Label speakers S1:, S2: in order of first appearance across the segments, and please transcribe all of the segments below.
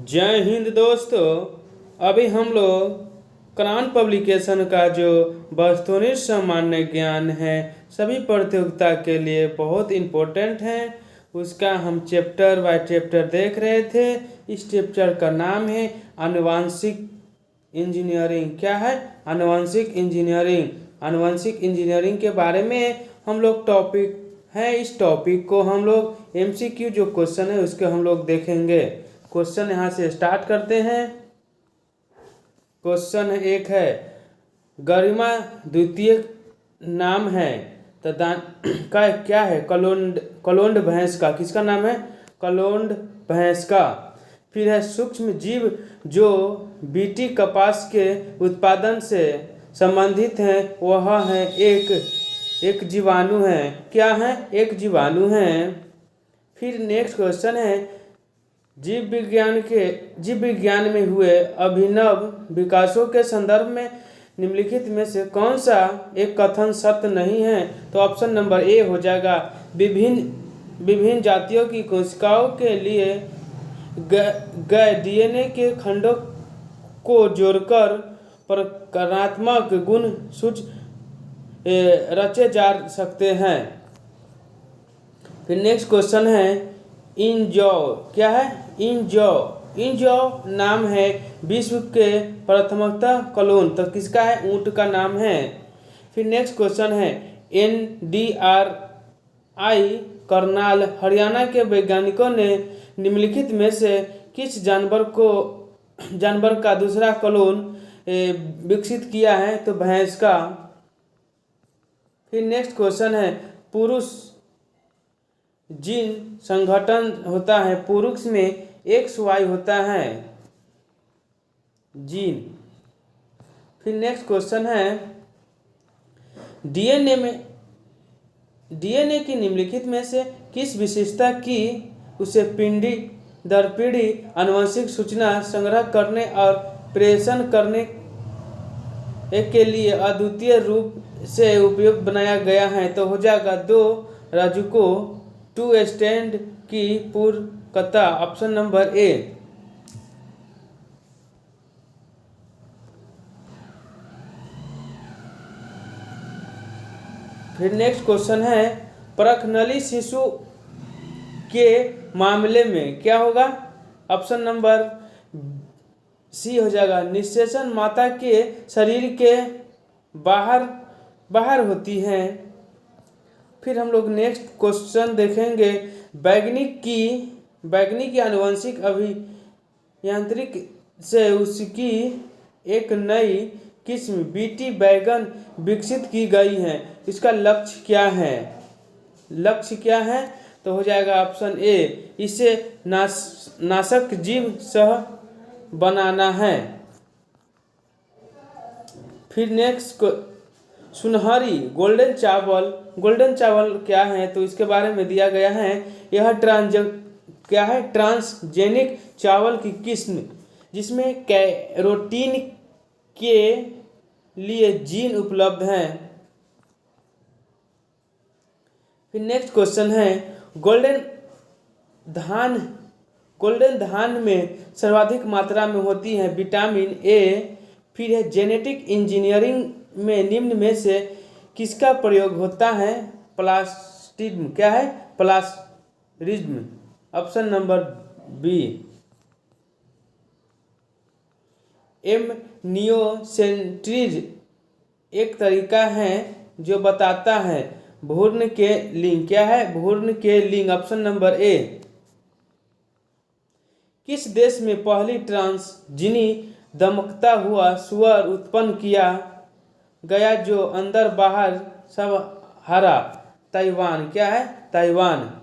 S1: जय हिंद दोस्तों। अभी हम लोग क्रांत पब्लिकेशन का जो वस्तुनिष्ठ सामान्य ज्ञान है सभी प्रतियोगिता के लिए बहुत इम्पोर्टेंट है, उसका हम चैप्टर बाय चैप्टर देख रहे थे। इस चैप्टर का नाम है आनुवांशिक इंजीनियरिंग। क्या है? आनुवांशिक इंजीनियरिंग। आनुवांशिक इंजीनियरिंग के बारे में हम लोग टॉपिक है, इस टॉपिक को हम लोग एमसीक्यू जो क्वेश्चन है उसके हम लोग देखेंगे। क्वेश्चन यहाँ से स्टार्ट करते हैं। क्वेश्चन एक है, गरिमा द्वितीय नाम है तदान का क्या है? कलोंड भैंस का। किसका नाम है? कलोंड भैंस का। फिर है सूक्ष्म जीव जो बीटी कपास के उत्पादन से संबंधित है, वह है एक जीवाणु है। क्या है? एक जीवाणु है। फिर नेक्स्ट क्वेश्चन है, जीव विज्ञान में हुए अभिनव विकासों के संदर्भ में निम्नलिखित में से कौन सा एक कथन सत्य नहीं है? तो ऑप्शन नंबर ए हो जाएगा। विभिन्न जातियों की कोशिकाओं के लिए गए डीएनए के खंडों को जोड़कर प्रकारात्मक गुण रचे जा सकते हैं। फिर नेक्स्ट क्वेश्चन है, इंजो। क्या है? इंजो नाम है विश्व के प्रथमतः कलोन। तो किसका है? ऊंट का नाम है। फिर नेक्स्ट क्वेश्चन है, NDRI करनाल हरियाणा के वैज्ञानिकों ने निम्नलिखित में से किस जानवर का दूसरा कलोन विकसित किया है? तो भैंस का। फिर नेक्स्ट क्वेश्चन है, पुरुष जीन संगठन होता है, पुरुष में XY होता है जीन। फिर नेक्स्ट क्वेश्चन है, डीएनए की निम्नलिखित में से किस विशेषता की उसे पीढ़ी दर पीढ़ी आनुवंशिक सूचना संग्रह करने और प्रेषण करने के लिए अद्वितीय रूप से उपयोग बनाया गया है? तो हो जाएगा 2 राजुको 2 स्टैंड की पूर्वकता। Option number A. फिर नेक्स्ट क्वेश्चन है, परखनली शिशु के मामले में क्या होगा? ऑप्शन नंबर सी हो जाएगा। निषेचन माता के शरीर के बाहर होती है। फिर हम लोग नेक्स्ट क्वेश्चन देखेंगे, वैज्ञानिक की आनुवंशिक अभियांत्रिक से उसकी एक नई किस्म बीटी बैगन विकसित की गई है। इसका लक्ष्य क्या है? तो हो जाएगा ऑप्शन ए, इसे नाशक जीव सह बनाना है। फिर नेक्स्ट सुनहरी गोल्डन चावल क्या है? तो इसके बारे में दिया गया है, यह ट्रांसजेनिक चावल की किस्म जिसमें कैरोटीन के लिए जीन उपलब्ध हैं। फिर नेक्स्ट क्वेश्चन है, गोल्डन धान में सर्वाधिक मात्रा में होती है विटामिन ए। फिर है, जेनेटिक इंजीनियरिंग में निम्न में से किसका प्रयोग होता है? प्लास्टिज्म। क्या है? Plastism. Option number B. Amniocentesis एक तरीका है जो बताता है भ्रूण के लिंग। क्या है? भ्रूण के लिंग। Option number A. किस देश में पहली ट्रांसजीनी दमकता हुआ सुअर उत्पन्न किया गया जो अंदर बाहर सब हरा? ताइवान। क्या है? ताइवान।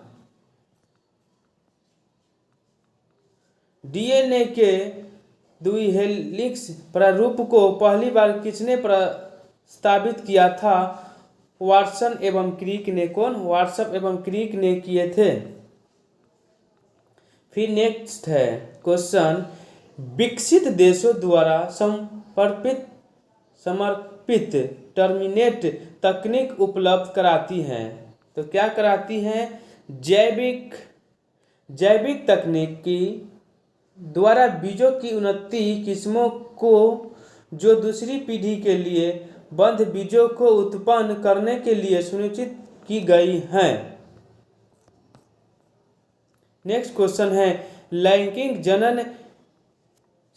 S1: डीएनए के द्विहेलिक्स प्रारूप को पहली बार किसने प्रस्तावित किया था? वाटसन एवं क्रिक ने। कौन? वाटसन एवं क्रिक ने किए थे। फिर नेक्स्ट है क्वेश्चन, विकसित देशों द्वारा समर्पित टर्मिनेट तकनीक उपलब्ध कराती है। तो क्या कराती है? जैविक तकनीक की द्वारा बीजों की उन्नति किस्मों को जो दूसरी पीढ़ी के लिए बंध बीजों को उत्पन्न करने के लिए सुनिश्चित की गई हैं। नेक्स्ट क्वेश्चन है, लैंगिक जनन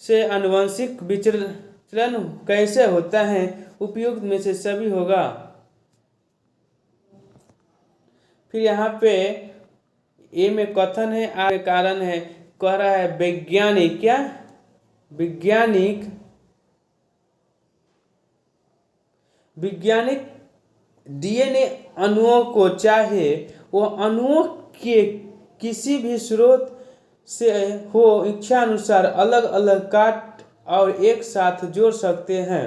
S1: से आनुवंशिक विचलन कैसे होता है? उपयुक्त में से सभी होगा। फिर यहाँ पे ए में कथन है, आ में कारण है। कह रहा है वैज्ञानिक, क्या वैज्ञानिक डीएनए अणुओं को चाहे वो अणुओं के किसी भी स्रोत से हो इच्छा अनुसार अलग अलग काट और एक साथ जोड़ सकते हैं।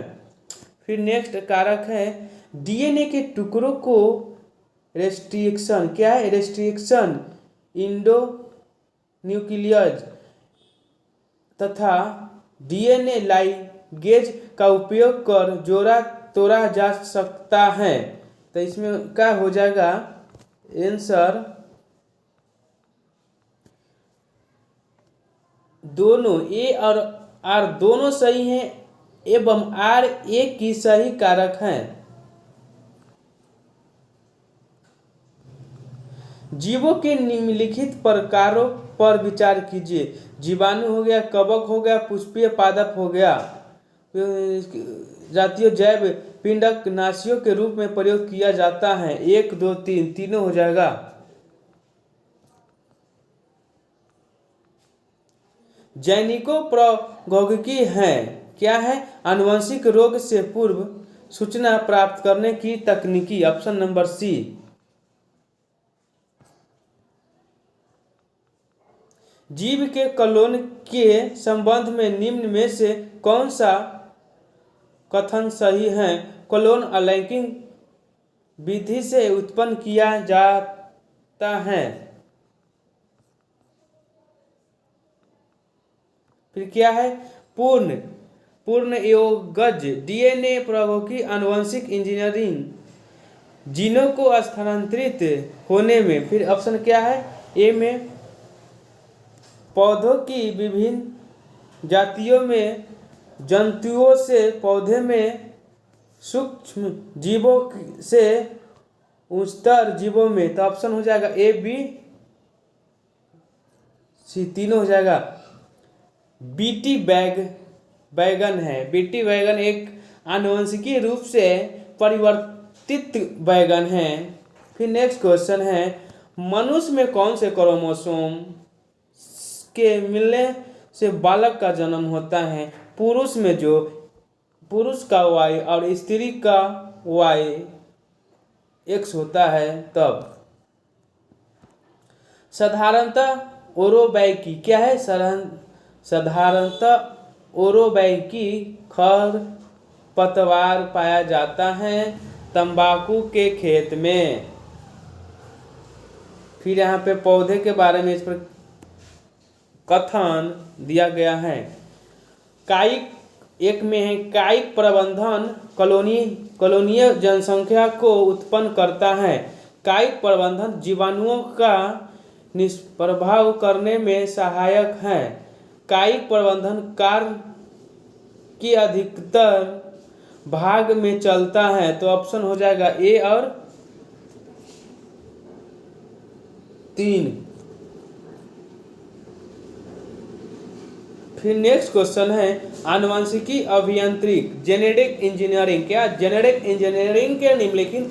S1: फिर नेक्स्ट कारक है, डीएनए के टुकड़ों को रेस्ट्रिक्शन, क्या है रेस्ट्रिक्शन इंडो न्यूक्लियस तथा डीएनए लाइगेज का उपयोग कर जोड़ा तोड़ा जा सकता है। तो इसमें क्या हो जाएगा आंसर, दोनों ए और आर दोनों सही हैं एवं आर ए की सही कारक हैं। जीवों के निम्नलिखित प्रकारों पर विचार कीजिए। जीवाणु हो गया, कवक हो गया, पुष्पीय पादप हो गया, जातीय जैव पिंडक नासियों के रूप में प्रयोग किया जाता है। 1 2 3 तीनों हो जाएगा। जैनिको प्रौद्योगिकी है, क्या है आनुवंशिक रोग से पूर्व सूचना प्राप्त करने की तकनीकी। Option number C. जीव के क्लोन के संबंध में निम्न में से कौन सा कथन सही है? क्लोन अलैंगिक विधि से उत्पन्न किया जाता है। फिर क्या है पूर्ण योगज डीएनए प्रौद्योगिकी आनुवंशिक इंजीनियरिंग जीनों को स्थानांतरित होने में। फिर ऑप्शन क्या है ए में पौधों की विभिन्न जातियों में जंतुओं से पौधे में सूक्ष्म जीवों से उच्चतर जीवों में। तो ऑप्शन हो जाएगा ए बी सी तीनों हो जाएगा। बीटी बैगन है, बीटी बैगन एक आनुवंशिकी रूप से परिवर्तित बैगन है। फिर नेक्स्ट क्वेश्चन है, मनुष्य में कौन से क्रोमोसोम के मिलने से बालक का जन्म होता है? पुरुष में जो पुरुष का वाई और स्त्री का वाई एक्स होता है तब। साधारणतः ओरोबैकी, क्या है साधारणतः ओरोबैकी खरपतवार पाया जाता है तंबाकू के खेत में। फिर यहाँ पे पौधे के बारे में इस पर कथन दिया गया है। कायिक एक में है, कायिक प्रबंधन कॉलोनीय जनसंख्या को उत्पन्न करता है। कायिक प्रबंधन जीवाणुओं का निष्प्रभाव करने में सहायक है। कायिक प्रबंधन कार्य की अधिकतर भाग में चलता है। तो ऑप्शन हो जाएगा ए और 3। फिर नेक्स्ट क्वेश्चन है, आनुवंशिकी अभियांत्रिक जेनेटिक इंजीनियरिंग, क्या जेनेटिक इंजीनियरिंग के निम्नलिखित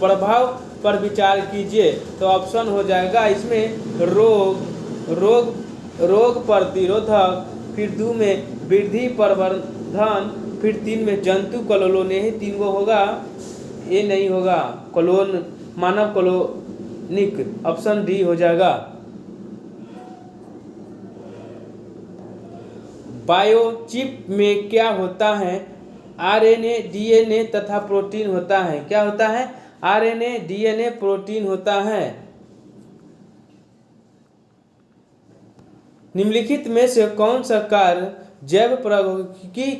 S1: प्रभाव पर विचार कीजिए। तो ऑप्शन हो जाएगा इसमें रोग प्रतिरोधक, फिर 2 में वृद्धि प्रवर्धन, फिर 3 में जंतु कॉलोनी। 3 को होगा, ये नहीं होगा कॉलोन मानव कॉलोनिक। ऑप्शन डी हो जाएगा। बायोचिप में क्या होता है? आरएनए, डीएनए तथा प्रोटीन होता है। क्या होता है? आरएनए, डीएनए, प्रोटीन होता है। निम्नलिखित में से कौन सा कार्य जैव प्रौद्योगिकी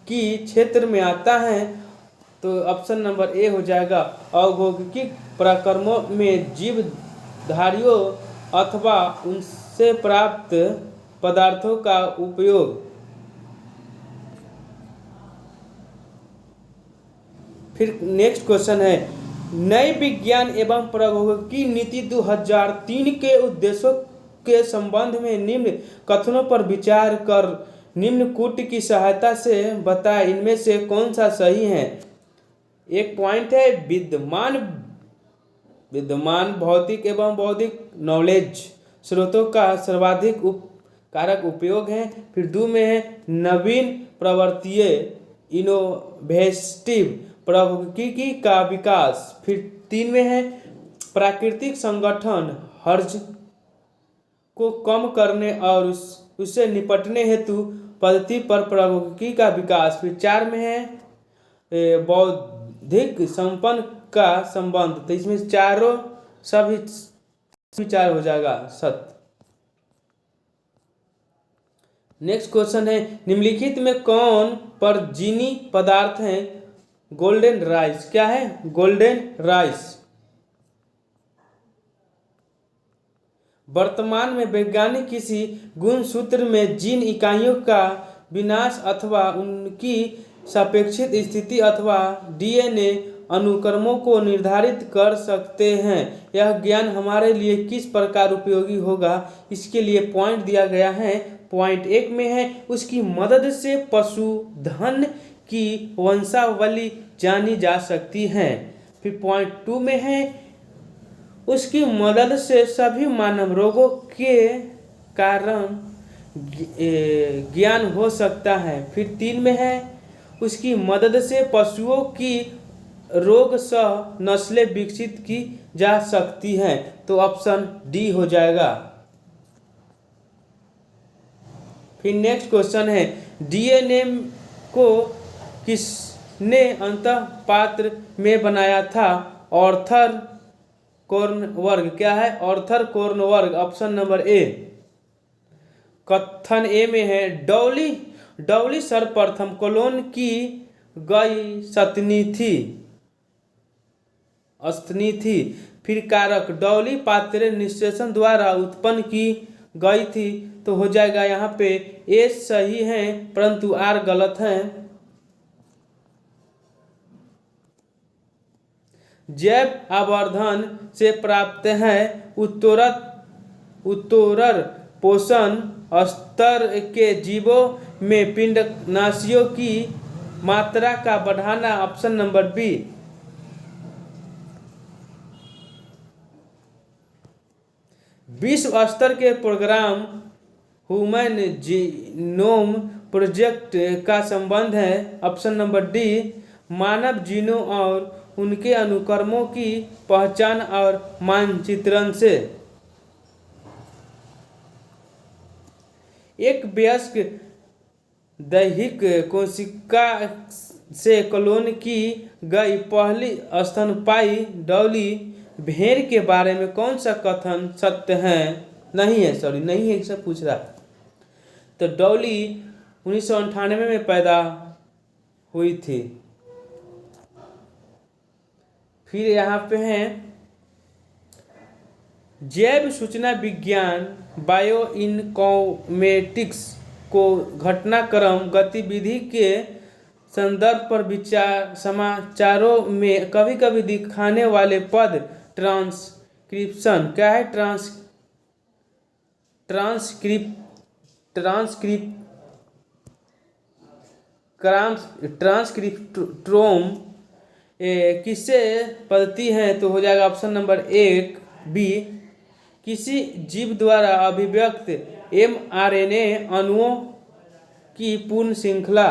S1: की क्षेत्र में आता है? तो ऑप्शन नंबर ए हो जाएगा। औद्योगिक प्रक्रमों में जीवधारियों अथवा उनसे प्राप्त पदार्थों का उपयोग। फिर नेक्स्ट क्वेश्चन है, नई विज्ञान एवं प्रौद्योगिकी नीति 2003 के उद्देश्यों के संबंध में निम्न कथनों पर विचार कर निम्न कूट की सहायता से बताएं, इनमें से कौन सा सही है। एक पॉइंट है, विद्यमान भौतिक एवं बौद्धिक नॉलेज स्रोतों का सर्वाधिक कारक उपयोग है। फिर 2 में है, नवीन प्रवृत्तीय इनोवेटिव प्रौद्योगिकी का विकास। फिर 3 में है, प्राकृतिक संगठन हर्ज को कम करने और उससे निपटने हेतु पद्धति पर प्रौद्योगिकी का विकास। फिर 4 में है, बौद्धिक संपन्न का संबंध। तो इसमें चारों सभी विचार हो जाएगा सत्य। नेक्स्ट क्वेश्चन है, निम्नलिखित में कौन परजीवी पदार्थ है। गोल्डन राइस, क्या है गोल्डन राइस। वर्तमान में वैज्ञानिक किसी गुणसूत्र में जिन इकाइयों का विनाश अथवा उनकी सापेक्षिक स्थिति अथवा डीएनए अनुक्रमों को निर्धारित कर सकते हैं, यह ज्ञान हमारे लिए किस प्रकार उपयोगी होगा, इसके लिए पॉइंट दिया गया है। पॉइंट 1 में है, उसकी मदद से पशुधन की वंशावली जानी जा सकती है। फिर पॉइंट 2 में है, उसकी मदद से सभी मानव रोगों के कारण ज्ञान हो सकता है। फिर 3 में है, उसकी मदद से पशुओं की रोग सह नस्लें विकसित की जा सकती हैं। तो ऑप्शन डी हो जाएगा। फिर नेक्स्ट क्वेश्चन है, डीएनए को किसने अंतः पात्र में बनाया था। आर्थर कोर्नबर्ग, क्या है आर्थर कोर्नबर्ग, ऑप्शन नंबर ए। कथन ए में है, डॉली सर्वप्रथम कोलोन की गई अस्थनि थी। फिर कारक, डॉली पात्रे निषेचन द्वारा उत्पन्न की गई थी। तो हो जाएगा यहाँ पे ए सही है परंतु आर गलत है। जैव आवर्धन से प्राप्त है उत्तरोत्तर पोषण स्तर के जीवों में पिंडनाशियों की मात्रा का बढ़ाना, ऑप्शन नंबर बी। विश्व स्तर के प्रोग्राम ह्यूमन जीनोम प्रोजेक्ट का संबंध है, ऑप्शन नंबर डी। मानव जीनों और उनके अनुक्रमों की पहचान और मानचित्रण से। एक वयस्क दैहिक कोशिका से क्लोन की गई पहली स्तनपायी डॉली भेड़ के बारे में कौन सा कथन सत्य है, नहीं है, सॉरी नहीं है, सब पूछ रहा। तो डॉली 1998 में पैदा हुई थी। फिर यहाँ पे है, जैव सूचना विज्ञान बायो इनफॉर्मेटिक्स को घटनाक्रम गतिविधि के संदर्भ पर विचार समाचारों में कभी कभी दिखाने वाले पद ट्रांसक्रिप्शन, क्या है ट्रांसक्रिप्टोम किससे पद्धति है। तो हो जाएगा ऑप्शन नंबर 1 बी। किसी जीव द्वारा अभिव्यक्त mRNA अणुओं की पूर्ण श्रृंखला।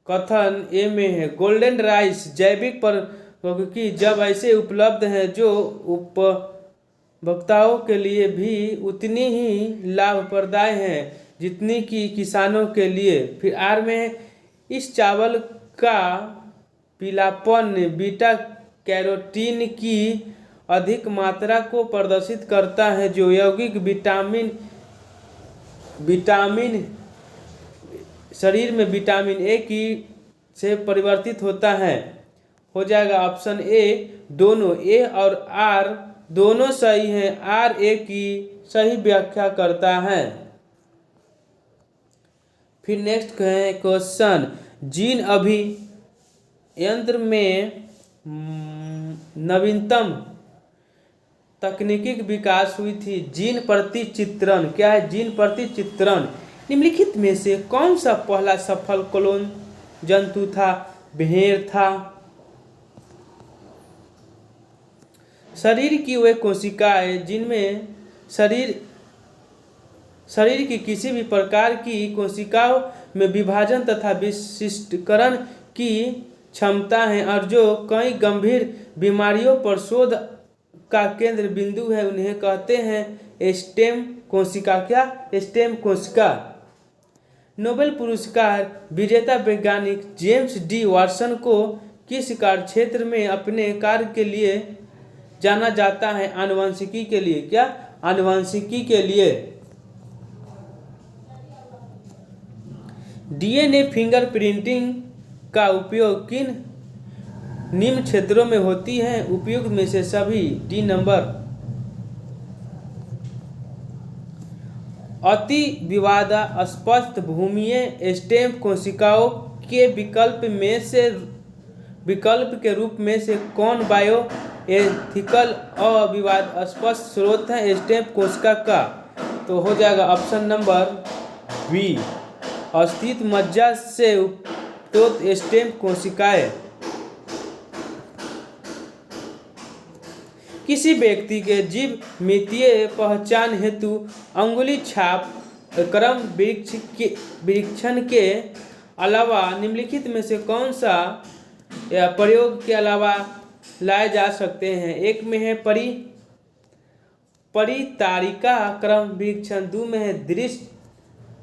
S1: कथन ए में है, गोल्डन राइस जैविक प्रौद्योगिकी जब ऐसे उपलब्ध हैं जो उपभोक्ताओं के लिए भी उतनी ही लाभप्रदायक हैं जितनी कि किसानों के लिए। फिर आर में है, इस चावल का पीलापन बीटा कैरोटीन की अधिक मात्रा को प्रदर्शित करता है जो यौगिक विटामिन शरीर में विटामिन ए की से परिवर्तित होता है। हो जाएगा ऑप्शन ए दोनों ए और आर दोनों सही हैं। आर ए की सही व्याख्या करता है। फिर नेक्स्ट है क्वेश्चन, जीन अभियंत्र में नवीनतम तकनीकी विकास हुई थी। जीन प्रति चित्रण क्या है? जीन प्रति चित्रण निम्नलिखित में से कौन सा पहला सफल क्लोन जंतु था? भेड़ था। शरीर की वे कोशिकाएं जिनमें शरीर की किसी भी प्रकार की कोशिकाओं में विभाजन तथा विशिष्टकरण की क्षमता है और जो कई गंभीर बीमारियों पर शोध का केंद्र बिंदु है, उन्हें कहते हैं स्टेम कोशिका। क्या? स्टेम कोशिका। नोबेल पुरस्कार विजेता वैज्ञानिक जेम्स डी वाटसन को किस कार्य क्षेत्र में अपने कार्य के लिए जाना जाता है? आनुवंशिकी के लिए। क्या? आनुवंशिकी के लिए। डीएनए फिंगरप्रिंटिंग का उपयोग किन निम्न क्षेत्रों में होती है? उपयुक्त में से सभी। D number. अति विवादास्पद भूमीय स्टेम कोशिकाओं के विकल्प के रूप में से कौन बायो एथिकल अविवादास्पद स्रोत है स्टेम कोशिका का? तो हो जाएगा ऑप्शन नंबर बी, अस्थित मज्जा से उत्पन्न स्टेम कोशिकाएं। किसी व्यक्ति के जीव मितीय पहचान हेतु अंगुली छाप क्रम परीक्षण के अलावा निम्नलिखित में से कौन सा या प्रयोग के अलावा लाए जा सकते हैं? एक में है परितारिका क्रम परीक्षण, 2 में है दृष्टि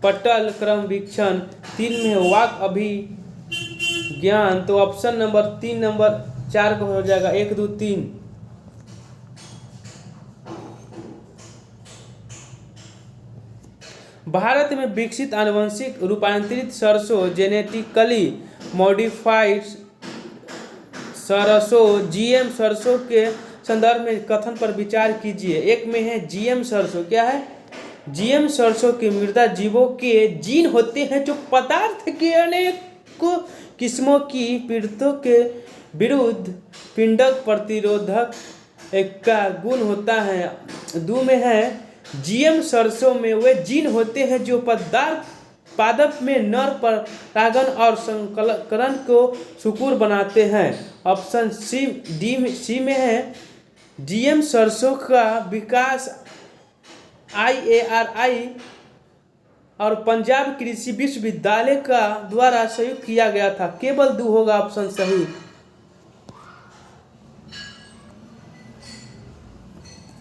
S1: पटल क्रम परीक्षण, 3 में है वाक अभिज्ञान। तो ऑप्शन नंबर 3 नंबर 4 को हो जाएगा 1 2 3। भारत में विकसित आनुवंशिक रूपांतरित सरसों जेनेटिकली मॉडिफाइड सरसों जीएम सरसों के संदर्भ में कथन पर विचार कीजिए। एक में है जीएम सरसों। क्या है? जीएम सरसों के मृदा जीवों के जीन होते हैं जो पदार्थ के अनेक किस्मों की पीड़ितों के विरुद्ध पिंडक प्रतिरोधक का गुण होता है। 2 में है जीएम सरसों में वे जीन होते हैं जो पादप में नर परागण और संकरण को सुकूर बनाते हैं। ऑप्शन सी में है जीएम सरसों का विकास IARI और पंजाब कृषि विश्वविद्यालय का द्वारा संयुक्त किया गया था। केवल 2 होगा ऑप्शन सही।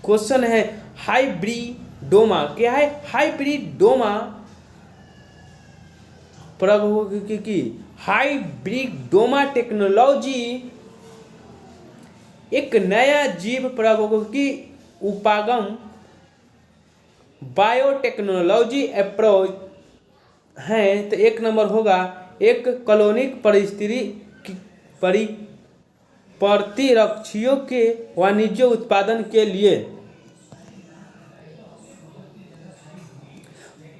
S1: क्वेश्चन है हाइब्रिडोमा। क्या है? हाइब्रिडोमा प्रौद्योगिकी की हाइब्रिडोमा टेक्नोलॉजी एक नया जीव प्रौद्योगिकी उपागम बायोटेक्नोलॉजी अप्रोच है। तो 1 नंबर होगा एक कॉलोनिक प्रतिरक्षियों के वाणिज्य उत्पादन के लिए।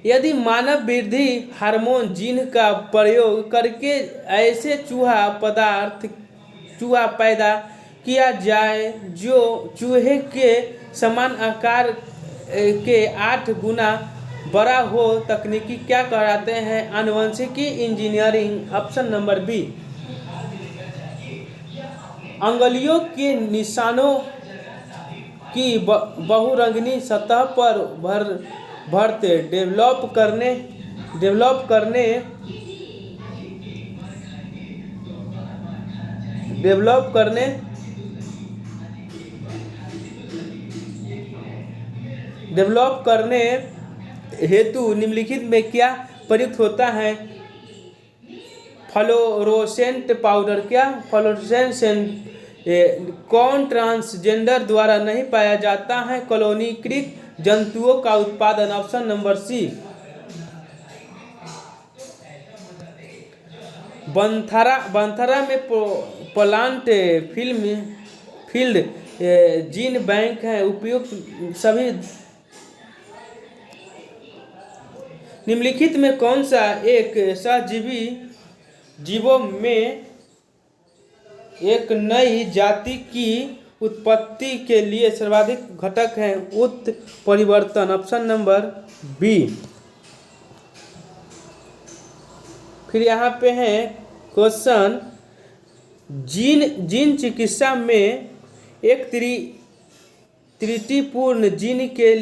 S1: यदि मानव वृद्धि हार्मोन जीन का प्रयोग करके ऐसे चूहा पैदा किया जाए जो चूहे के समान आकार के 8 गुना बड़ा हो, तकनीकी क्या कहलाते हैं? आनुवंशिकी इंजीनियरिंग। Option number B. अंगुलियों के निशानों की बहुरंगीनी सतह पर भरते डेवलप करने हेतु निम्नलिखित में क्या प्रयुक्त होता है? Fluorescent powder. क्या? फ्लोरोसेंट कौन ट्रांसजेंडर द्वारा नहीं पाया जाता है? कॉलोनीकृत जंतुओं का उत्पादन। Option number C. बंथारा में plant film field gene bank है। उपयुक्त सभी निम्नलिखित में कौन सा एक सहजीवी जीवों में एक नई जाति की उत्पत्ति के लिए सर्वाधिक घटक है? उत्परिवर्तन, ऑप्शन नंबर बी। फिर यहाँ पे है क्वेश्चन, जीन चिकित्सा में एक त्रुटिपूर्ण जीन के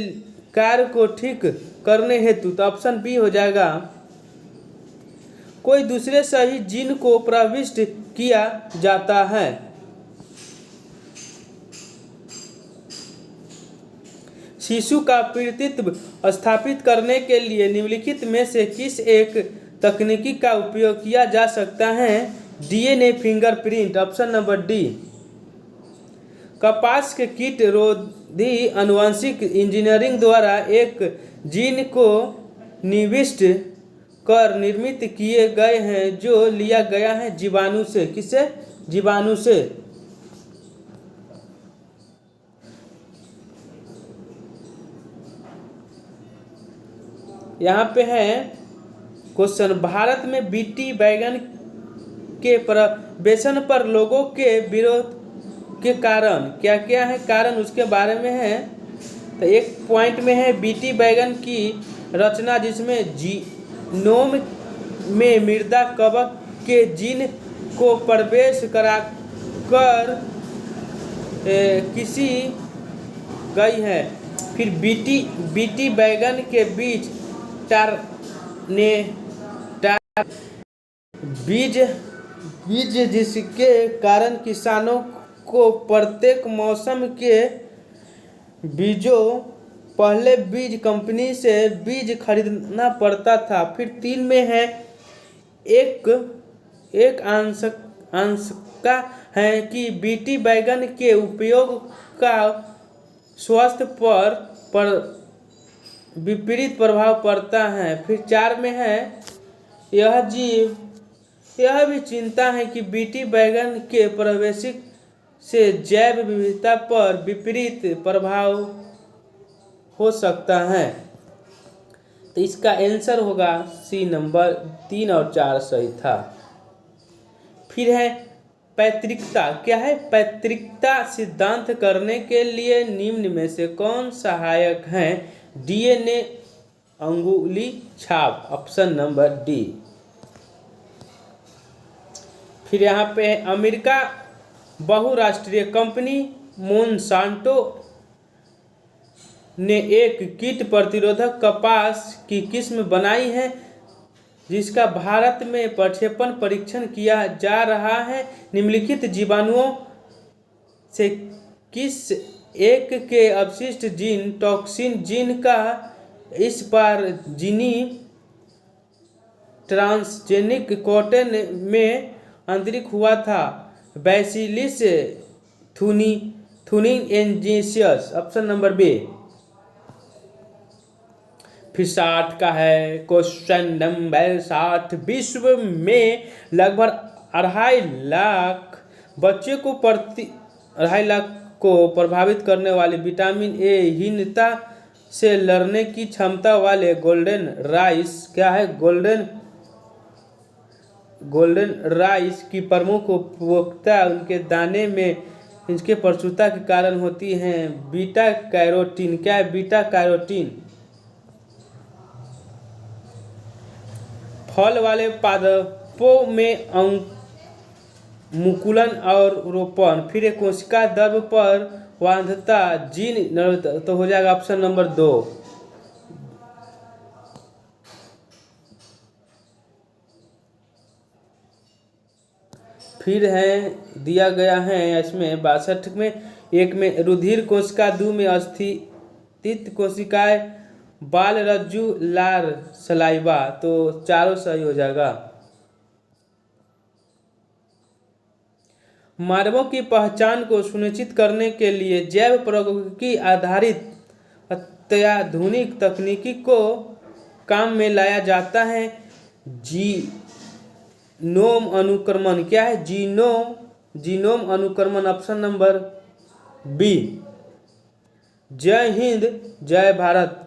S1: कार्य को ठीक करने हेतु, तो ऑप्शन बी हो जाएगा, कोई दूसरे सही जीन को प्रविष्ट किया जाता है। शिशु का पितृत्व स्थापित करने के लिए निम्नलिखित में से किस एक तकनीकी का उपयोग किया जा सकता है? DNA fingerprint, option number D. कपास के कीट रोधी आनुवंशिक इंजीनियरिंग द्वारा एक जीन को निविष्ट कर निर्मित किए गए हैं जो लिया गया है जीवाणु से। किससे? जीवाणु से। यहाँ पे है क्वेश्चन, भारत में बीटी बैगन के प्रवेशन पर लोगों के विरोध के कारण क्या क्या है? कारण उसके बारे में है। तो एक पॉइंट में है बीटी बैगन की रचना जिसमें जीनोम में मृदा कवक के जीन को प्रवेश कराकर किसी गई है। फिर बीटी बैगन के बीज बीज जिसके कारण किसानों को प्रत्येक मौसम के बीजों पहले बीज कंपनी से बीज खरीदना पड़ता था। फिर 3 में है एक आशंका है कि बीटी बैगन के उपयोग का स्वास्थ्य पर विपरीत प्रभाव पड़ता है। फिर 4 में है यह भी चिंता है कि बीटी बैगन के प्रवेश से जैव विविधता पर विपरीत प्रभाव हो सकता है। तो इसका आंसर होगा सी नंबर 3 और 4 सही था। फिर है पैतृकता। क्या है? पैतृकता सिद्धांत करने के लिए निम्न में से कौन सहायक है? डीएनए, अंगुली छाप, ऑप्शन नंबर डी। फिर यहाँ पे है अमेरिका बहुराष्ट्रीय कंपनी मोनसांटो ने एक कीट प्रतिरोधक कपास की किस्म बनाई है जिसका भारत में प्रक्षेपण परीक्षण किया जा रहा है। निम्नलिखित जीवाणुओं से किस एक के अवशिष्ट जीन टॉक्सिन जीन का इस बार जीनी ट्रांसजेनिक कॉटन में आंतरिक हुआ था? बैसिलिस थुनिंजियस, ऑप्शन नंबर बी। फिर 60 का है क्वेश्चन नंबर 60, विश्व में लगभग 2.5 लाख बच्चे को 2.5 लाख को प्रभावित करने वाले विटामिन ए हीनता से लड़ने की क्षमता वाले गोल्डन राइस, क्या है? गोल्डन राइस की प्रमुख उपभोक्ता उनके दाने में इसके प्रचुरता के कारण होती हैं बीटा कैरोटीन। क्या है? Beta carotene. फल वाले पादपों में मुकुलन और रोपण। फिर एक कोशिका द्रव पर वांधता जीन, तो हो जाएगा ऑप्शन नंबर 2। फिर है दिया गया है इसमें 62 में, एक में रुधिर कोशिका, 2 में अस्थित कोशिकाएं, बाल रज्जु, लार, सलाइवा, तो चारों सही हो जाएगा। मानवों की पहचान को सुनिश्चित करने के लिए जैव प्रौद्योगिकी आधारित अत्याधुनिक तकनीकी को काम में लाया जाता है। जीनोम अनुक्रमण। क्या है? जीनोम अनुक्रमण, ऑप्शन नंबर बी जय हिंद जय भारत।